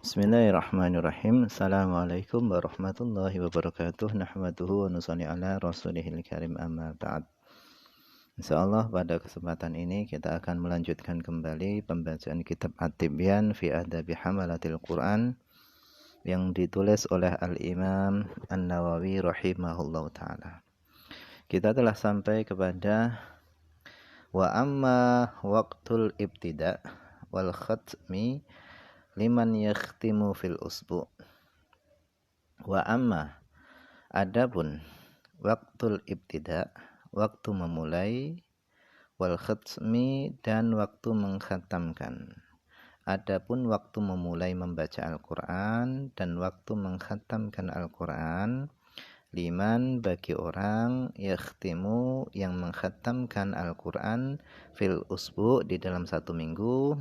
Bismillahirrahmanirrahim. Assalamualaikum warahmatullahi wabarakatuh. Nahmaduhu wa nusalli ala rasulihil karim amma ba'd. Insyaallah pada kesempatan ini kita akan melanjutkan kembali pembacaan kitab At-Tibyan fi Adabi Hamalatil Quran yang ditulis oleh Al-Imam An-Nawawi rahimahullahu taala. Kita telah sampai kepada wa amma waqtul ibtida wal khatmi liman yakhtimu fil usbu. Wa amma, adapun waktul ibtida, waktu memulai, wal khatmi, dan waktu mengkhatamkan. Adapun waktu memulai membaca Al-Quran dan waktu mengkhatamkan Al-Quran, liman bagi orang yakhtimu yang mengkhatamkan Al-Quran fil usbu di dalam satu minggu.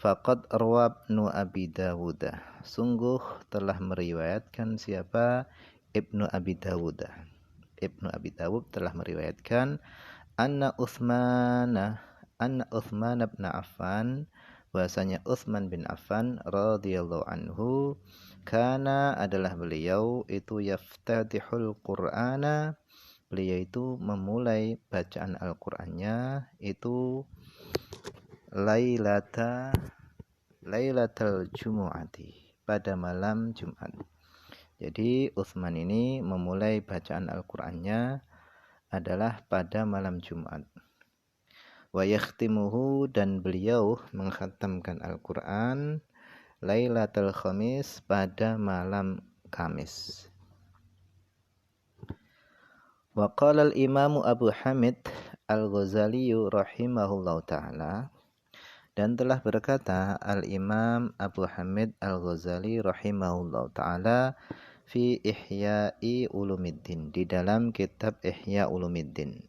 Faqad Ibnu Abi Dawud, sungguh telah meriwayatkan siapa Ibnu Abi Dawud. Ibnu Abi Dawud telah meriwayatkan anna Utsman bin Affan, bahasanya Utsman bin Affan radhiyallahu anhu, kana adalah beliau itu yaftatihul Qur'ana, beliau itu memulai bacaan Al-Qur'annya itu Lailatul Jumu'ati, pada malam Jumat. Jadi Utsman ini memulai bacaan Al-Qur'annya adalah pada malam Jumat. Wa yakhtimuhu, dan beliau mengkhatamkan Al-Qur'an Lailatul Khamis, pada malam Kamis. Wa qala al-Imam Abu Hamid Al-Ghazali rahimahullahu taala, dan telah berkata Al-Imam Abu Hamid Al-Ghazali rahimahullah ta'ala fi Ihya'i Ulumiddin, di dalam kitab Ihya Ulumiddin.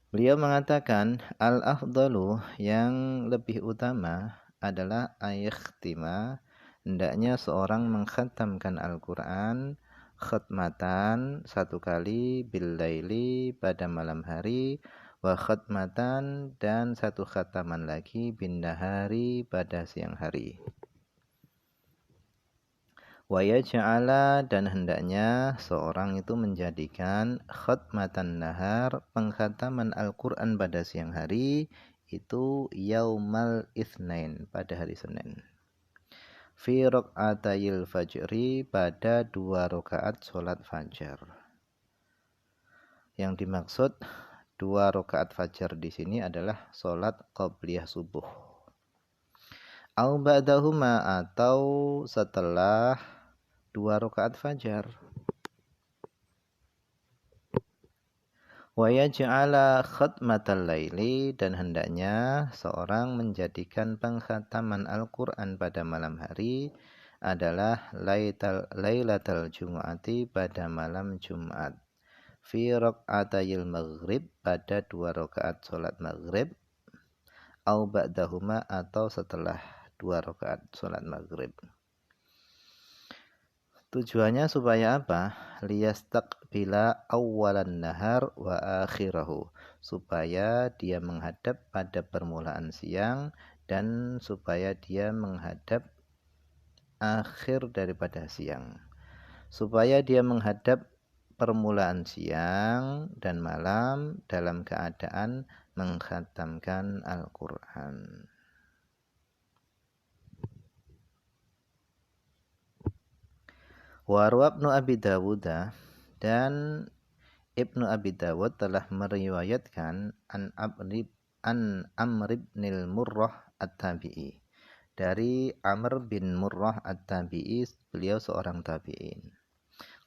Beliau mengatakan al-afdalu, yang lebih utama adalah ayakhtima, hendaknya seorang mengkhatamkan Al-Quran khatmatan, satu kali, bil laili, pada malam hari, wa khatmatan, dan satu khataman lagi, bin nahari, pada siang hari. Wa yaj'ala, dan hendaknya seorang itu menjadikan khatmatan nahar, pengkhataman Al-Quran pada siang hari, itu yaumal itsnain, pada hari Senin. Fi raq'atayil fajri, pada 2 rakaat salat fajar. Yang dimaksud 2 rakaat fajar di sini adalah salat qabliyah subuh. Au ba'dahuma, atau setelah 2 rakaat fajar. Wa yaj'ala khatmatal laili, dan hendaknya seorang menjadikan pengkhataman Al-Qur'an pada malam hari adalah Lailatul Jumu'ati, pada malam Jumat. Fi raq'atayil maghrib, pada 2 rakaat salat maghrib. Au ba'dahuma, atau setelah 2 rakaat salat maghrib. Tujuannya supaya apa? Liyastaqbila awwalan nahar wa akhirahu, supaya dia menghadap pada permulaan siang dan supaya dia menghadap akhir daripada siang. Supaya dia menghadap permulaan siang dan malam dalam keadaan mengkhatamkan Al-Quran. Warwa Ibnu Abi Dawud, dan Ibnu Abi Dawud telah meriwayatkan an Amr bin Murrah At-Tabi'i, dari Amr bin Murrah At-Tabi'i, beliau seorang tabi'in.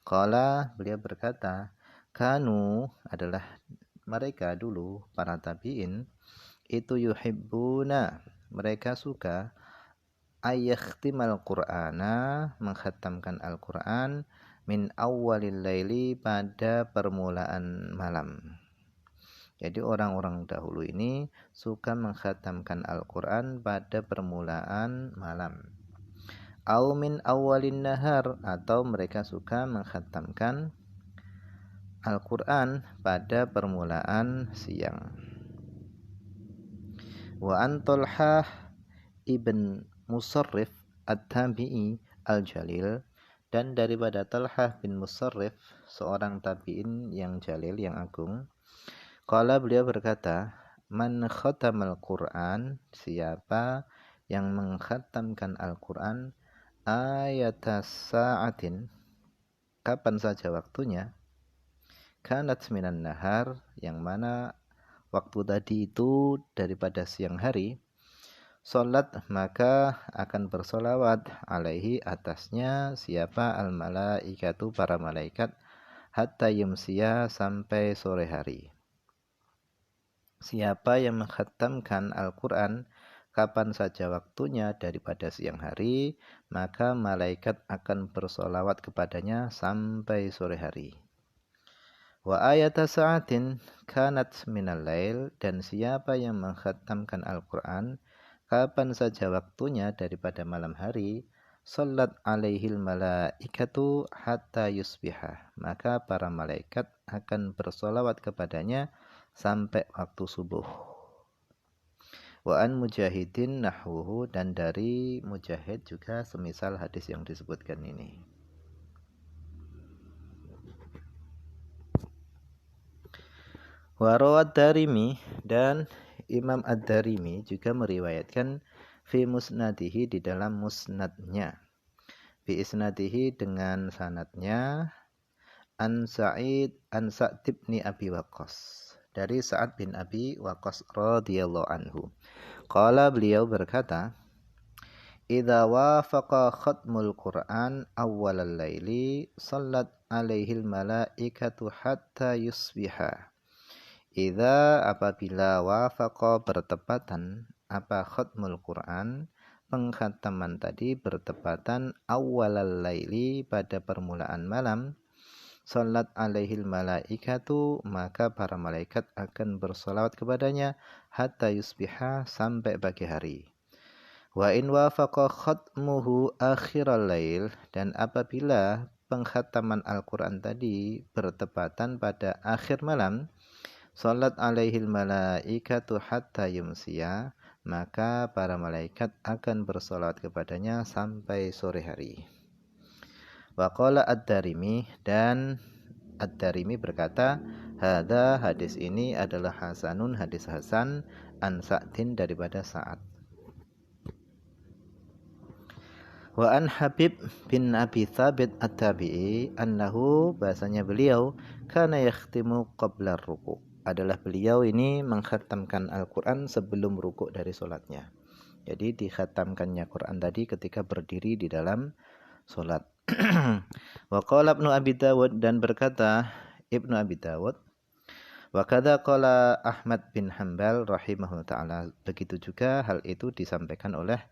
Qala, beliau berkata, kanu, adalah mereka dulu, para tabi'in, itu yuhibbuna, mereka suka, ayakhtimal Qur'ana, mengkhatamkan Al-Quran, min awwalil laili, pada permulaan malam. Jadi orang-orang dahulu ini suka mengkhatamkan Al-Quran pada permulaan malam. Au min awwalin nahar, atau mereka suka mengkhatamkan Al-Quran pada permulaan siang. Wa an Talhah ibn Musarrif at-tabi'i al-jalil, dan daripada Talhah bin Musarrif, seorang tabi'in yang jalil, yang agung. Qala, beliau berkata, man khatamal Qur'an, siapa yang mengkhatamkan Al-Quran, ayatas sa'atin, kapan saja waktunya, kanat minan nahar, yang mana waktu tadi itu daripada siang hari, salat, maka akan bersolawat alaihi, atasnya siapa, al malaikatu, para malaikat, hatta yumsiya, sampai sore hari. Siapa yang mengkhatamkan Al-Quran kapan saja waktunya daripada siang hari, maka malaikat akan bersolawat kepadanya sampai sore hari. Wa ayata sa'atin kanat minal lail, dan siapa yang mengkhatamkan Al-Quran kapan saja waktunya daripada malam hari, salat alaihil malaikatu hatta yusbiha, maka para malaikat akan bersolawat kepadanya sampai waktu subuh. Wa an Mujahidin nahwuhu, dan dari Mujahid juga semisal hadis yang disebutkan ini. Wa rawad Darimi, dan Imam Ad-Darimi juga meriwayatkan fi musnadihi, di dalam musnadnya, bi isnadihi, dengan sanadnya, an Sa'id an Sa'd bin Abi Waqqas, dari Sa'ad bin Abi Waqqas radhiyallahu anhu. Qala, beliau berkata, idza wafaqa khatmul Qur'an awwalal laili sallat alaihil malaikatu hatta yusbiha. Idza, apabila, wafaqa, bertepatan, apa, khatmul Qur'an, pengkhataman tadi bertepatan, awwalal laili, pada permulaan malam, salat alaihil malaikatu, maka para malaikat akan bersolawat kepadanya, hatta yusbiha, sampai pagi hari. Wa in wafaqa khatmuhu akhiral lail, dan apabila pengkhataman Al-Quran tadi bertepatan pada akhir malam, salat alaihil malaikatu hatta yumsiya, maka para malaikat akan bersolat kepadanya sampai sore hari. Wa qala Ad-Darimi, dan Ad-Darimi berkata, hadza, hadis ini adalah hasanun, hadis hasan, an Sa'din, daripada Sa'ad. Wa an Habib bin Abi Thabit at-Tabi'i annahu, bahasanya beliau, kana yakhtimu qabla ruku', adalah beliau ini mengkhatamkan Al-Quran sebelum rukuk dari solatnya. Jadi dikhatamkannya Quran tadi ketika berdiri di dalam solat. Wa qala Ibnu Abi Dawud, dan berkata Ibnu Abi Dawud, wa kadza qala Ahmad bin Hanbal rahimahullah ta'ala, begitu juga hal itu disampaikan oleh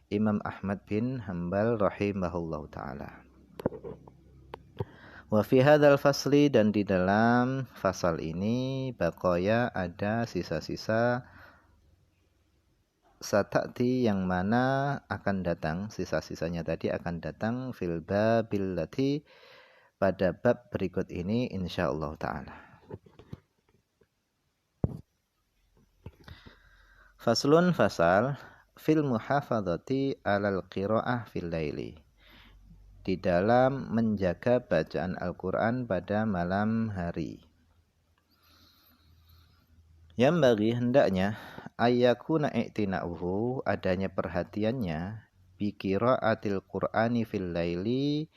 Imam Ahmad bin Hanbal rahimahullah ta'ala. Wa fi hadzal fasli, dan di dalam fasal ini, baqaya, ada sisa-sisa, satati, yang mana akan datang, sisa-sisanya tadi akan datang, fil babil lati, pada bab berikut ini insyaallah taala. Faslun, fasal, fil muhafadzati alal qiraah fil laili, di dalam menjaga bacaan Al-Quran pada malam hari. Yang bagi, hendaknya, ayyakuna i'tina'uhu, adanya perhatiannya, bi qiraatil Qur'ani fil laili,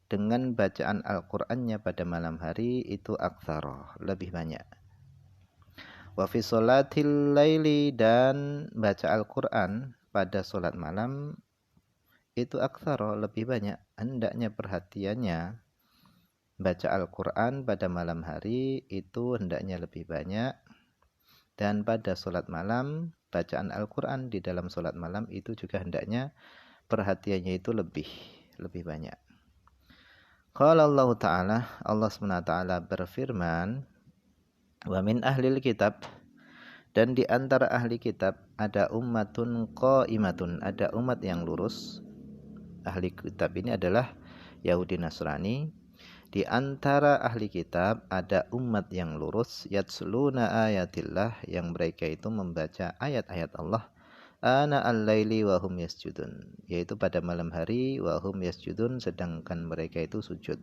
dengan bacaan Al-Qur'annya pada malam hari, itu aktsara, lebih banyak. Wa fi sholatil laili, dan baca Al-Qur'an pada solat malam, itu aktsara, lebih banyak. Hendaknya perhatiannya baca Al-Quran pada malam hari itu hendaknya lebih banyak, dan pada solat malam, bacaan Al-Quran di dalam solat malam itu juga hendaknya perhatiannya itu lebih banyak. Qala Allah Ta'ala, Allah SWT berfirman, wa min ahlil kitab, dan di antara ahli kitab ada ummatun qaimatun, ada umat yang lurus. Ahli kitab ini adalah Yahudi Nasrani. Di antara ahli kitab ada umat yang lurus, yatsluna ayatillah, yang mereka itu membaca ayat-ayat Allah, ana al-laili wa hum yasjudun, yaitu pada malam hari wa hum yasjudun, sedangkan mereka itu sujud.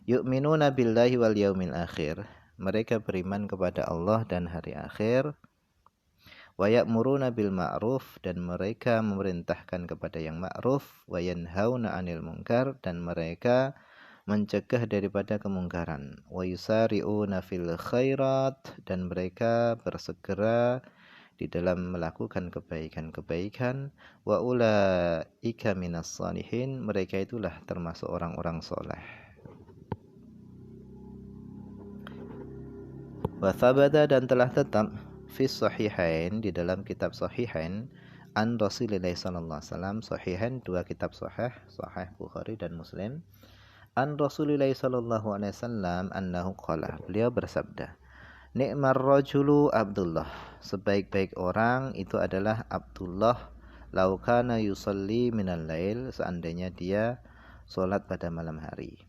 Yu'minuna billahi wal yaumil akhir, mereka beriman kepada Allah dan hari akhir. Wa ya'muruna bil ma'ruf, dan mereka memerintahkan kepada yang ma'ruf. Wa yanhauna 'anil munkar, dan mereka mencegah daripada kemungkaran. Wa yusari'una fil khairat, dan mereka bersegera di dalam melakukan kebaikan-kebaikan. Wa ulaika minas shalihin, mereka itulah termasuk orang-orang soleh. Wa thabata, dan telah tetap fi sahihain, di dalam kitab sahihain, an Rasulillah sallallahu alaihi wasallam. Sahihain dua kitab sahih, Sahih Bukhari dan Muslim. An Rasulillah sallallahu alaihi wasallam annahu qala, beliau bersabda, ni'mar rajulu Abdullah, sebaik-baik orang itu adalah Abdullah, lau kana yusalli minal lail, seandainya dia salat pada malam hari.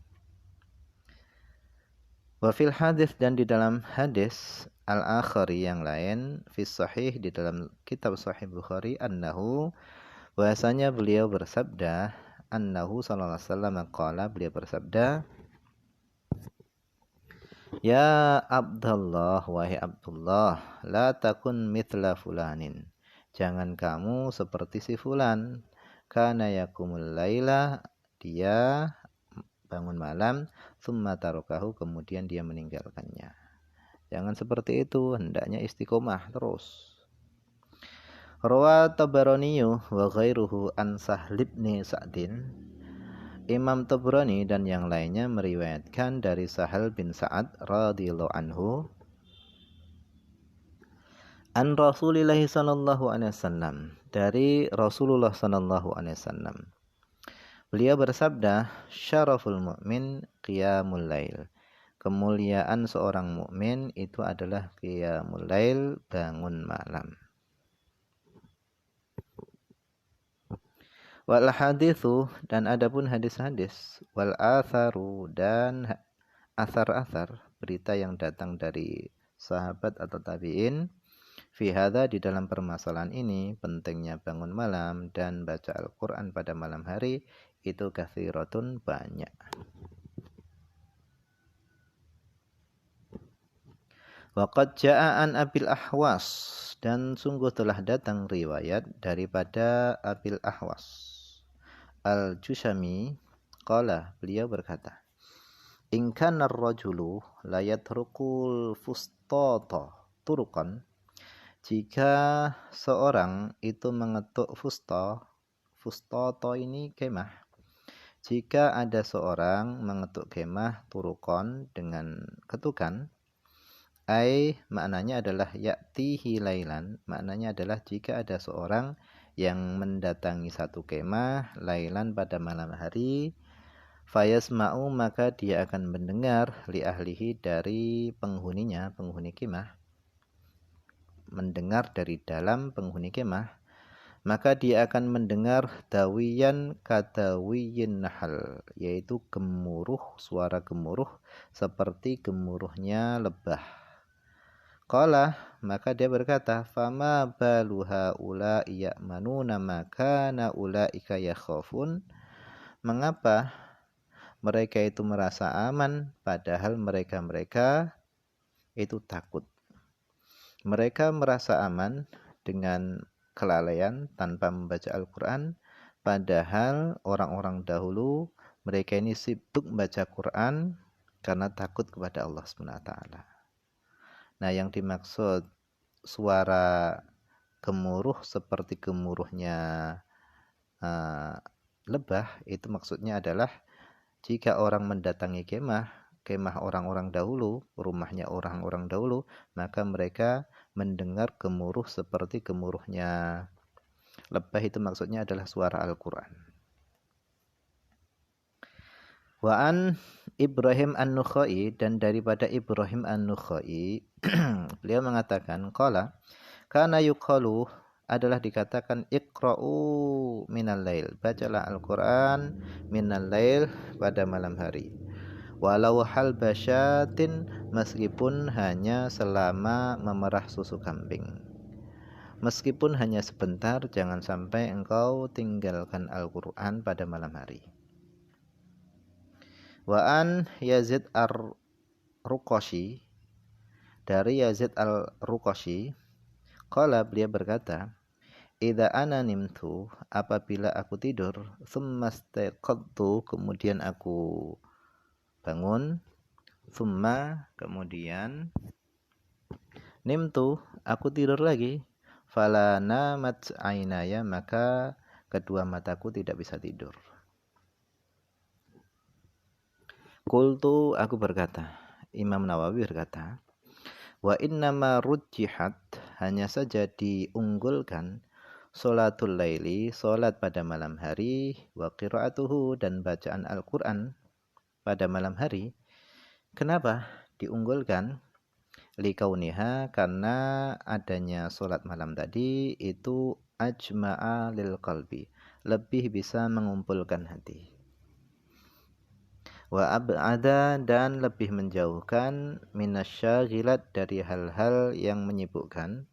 Wa fil hadis, dan di dalam hadis al-akhari yang lain, fi sahih, di dalam kitab Sahih Bukhari, annahu, bahasanya beliau bersabda, annahu sallallahu alaihi wasallam qala, beliau bersabda, ya Abdullah, wahai Abdullah, la takun mithla fulanin, jangan kamu seperti si fulan, kana yakumul laila, dia bangun malam, thumma tarokahu, kemudian dia meninggalkannya. Jangan seperti itu, hendaknya istiqomah terus. Rawa Tabarani wa ghairuhu an Sahl bin Sa'din, Imam Tabrani dan yang lainnya meriwayatkan dari Sahal bin Sa'ad radhiyallahu anhu, an Rasulillah sallallahu alaihi wasallam, dari Rasulullah sallallahu alaihi wasallam. Beliau bersabda, syaraful mu'min qiyamul lail, kemuliaan seorang mukmin itu adalah qiyamul lail, bangun malam. Wal hadithu, dan adapun hadis-hadis, wal atharu, dan athar-athar, berita yang datang dari sahabat atau tabi'in, fi hadza, di dalam permasalahan ini, pentingnya bangun malam dan baca Al-Qur'an pada malam hari, itu katsiratun, banyak. Waqad jaa an Abil Ahwas, dan sungguh telah datang riwayat daripada Abil Ahwas Al-Jushami, qala, beliau berkata, in kana ar-rajulu la yatrukul fustata turukan, jika seorang itu mengetuk fustata ini kemah, jika ada seorang mengetuk kemah, turukon, dengan ketukan, maknanya adalah ya'tihi lailan, maknanya adalah jika ada seorang yang mendatangi satu kemah lailan pada malam hari, fayasma'u, maka dia akan mendengar, li ahlihi, dari penghuninya, penghuni kemah, mendengar dari dalam penghuni kemah, maka dia akan mendengar dawiyan kadawiyin nahal, yaitu gemuruh, suara gemuruh seperti gemuruhnya lebah. Qala, maka dia berkata, fama baluha ula ya'manuna makana ulaika yakhafun, mengapa mereka itu merasa aman padahal mereka itu takut. Mereka merasa aman dengan kelalaian tanpa membaca Al-Quran, padahal orang-orang dahulu mereka ini sibuk membaca Quran karena takut kepada Allah SWT. Nah, yang dimaksud suara gemuruh seperti gemuruhnya lebah, itu maksudnya adalah jika orang mendatangi kemah orang-orang dahulu, rumahnya orang-orang dahulu, maka mereka mendengar gemuruh seperti gemuruhnya lebah, itu maksudnya adalah suara Al-Quran. Wa an Ibrahim an-Nukhai, dan daripada Ibrahim an-Nukhai, beliau mengatakan, qala, kana yuqalu, adalah dikatakan, iqra'u minal lail, bacalah Al-Quran minal lail, pada malam hari, walau hal basyatin, meskipun hanya selama memerah susu kambing, Meskipun hanya sebentar, jangan sampai engkau tinggalkan Al-Quran pada malam hari. Wa an Yazid ar-Ruqashi, dari Yazid al-Ruqashi, qala, beliau berkata, idza ana nimtu, apabila aku tidur, tsumma staqadtu, kemudian aku bangun, tsumma, kemudian nimtu, aku tidur lagi, fala namat ainaya, maka kedua mataku tidak bisa tidur. Qultu, aku berkata, Imam Nawawi berkata, wa innama rujjihat, hanya saja diunggulkan, sholatul laili, sholat pada malam hari, wa qiraatuhu, dan bacaan Al-Quran pada malam hari. Kenapa diunggulkan? Likauniha, karena adanya sholat malam tadi itu ajma'a lil qalbi, lebih bisa mengumpulkan hati. Wa ab'ada, dan lebih menjauhkan, minasyaghilat, dari hal-hal yang menyibukkan,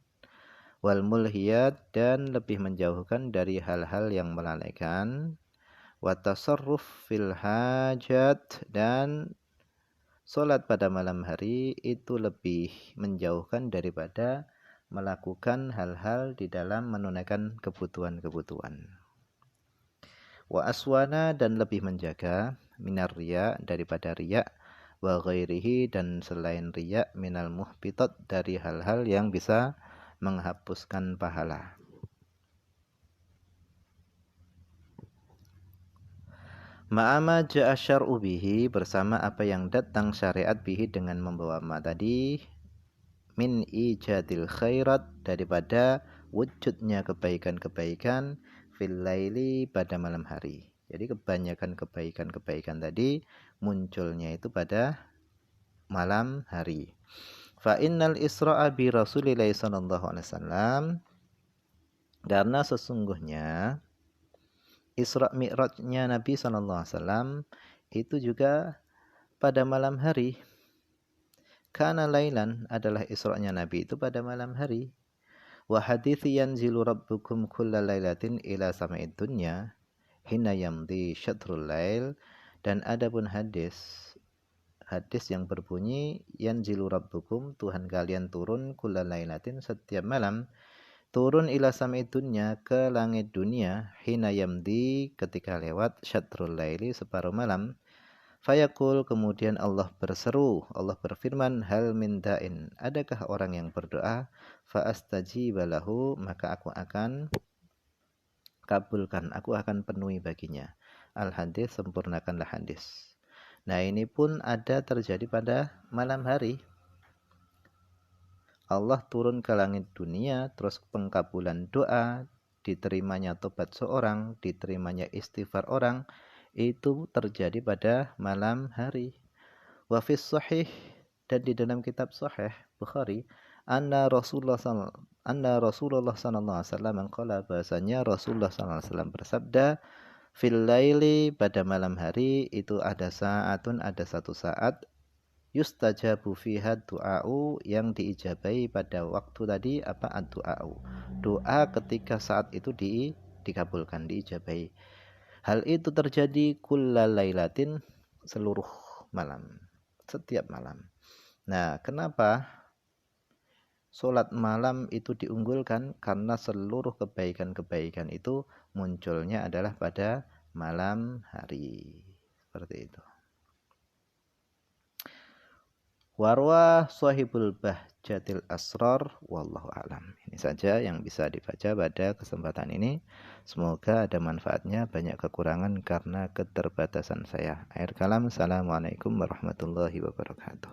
wal mulhiyat, dan lebih menjauhkan dari hal-hal yang melalaikan, wa tasarruf fil hajat, dan salat pada malam hari itu lebih menjauhkan daripada melakukan hal-hal di dalam menunaikan kebutuhan-kebutuhan. Wa aswana, dan lebih menjaga, minar riya, daripada riya, wa ghairihi, dan selain riya, minal muhbitat, dari hal-hal yang bisa menghapuskan pahala. Ma'ama ja'a syar'u bihi, bersama apa yang datang syariat bihi, dengan membawa ma tadi, min ijadil khairat, daripada wujudnya kebaikan-kebaikan, fil laili, pada malam hari. Jadi kebanyakan kebaikan-kebaikan tadi munculnya itu pada malam hari. Fa innal isra'a bi Rasulillah sallallahu alaihi wasallam, karena sesungguhnya Isra Mi'rajnya Nabi sallallahu alaihi wasallam itu juga pada malam hari. Kana lailan, adalah Isra'nya Nabi itu pada malam hari. Wa hadithi yanzilu rabbukum kulla lailatin ila sama'id dunya hina yamdi syatrul lail, dan adapun hadis yang berbunyi yanzilu rabbukum, Tuhan kalian turun, kulla lailatin, setiap malam, turun ila sama'id dunya, ke langit dunia, hina yamdi, ketika lewat, syatrul laili, separuh malam. Fayaqul, kemudian Allah berseru, Allah berfirman, hal min da'in, adakah orang yang berdoa? Fa astajiba lahu, maka aku akan kabulkan, aku akan penuhi baginya. Al-hadis, sempurnakanlah hadis. Nah, ini pun ada terjadi pada malam hari. Allah turun ke langit dunia, terus pengkabulan doa, diterimanya tobat seorang, diterimanya istighfar orang, itu terjadi pada malam hari. Wa fis sahih, dan di dalam kitab Sahih Bukhari, anna Rasulullah sallallahu alaihi wasallam qala, bahasanya Rasulullah sallallahu alaihi wasallam bersabda, fil laili, pada malam hari itu ada saatun, ada satu saat, yustajabu fiha du'a'u, yang diijabai pada waktu tadi apa, ad-du'a'u, doa ketika saat itu dikabulkan, diijabai. Hal itu terjadi kullal lailatin, seluruh malam, setiap malam. Nah, kenapa sholat malam itu diunggulkan? Karena seluruh kebaikan-kebaikan itu munculnya adalah pada malam hari. Seperti itu. Warwa sahibul bahjatil asrar, wallahu alam. Ini saja yang bisa dibaca pada kesempatan ini. Semoga ada manfaatnya, banyak kekurangan karena keterbatasan saya. Akhir kalam, assalamualaikum warahmatullahi wabarakatuh.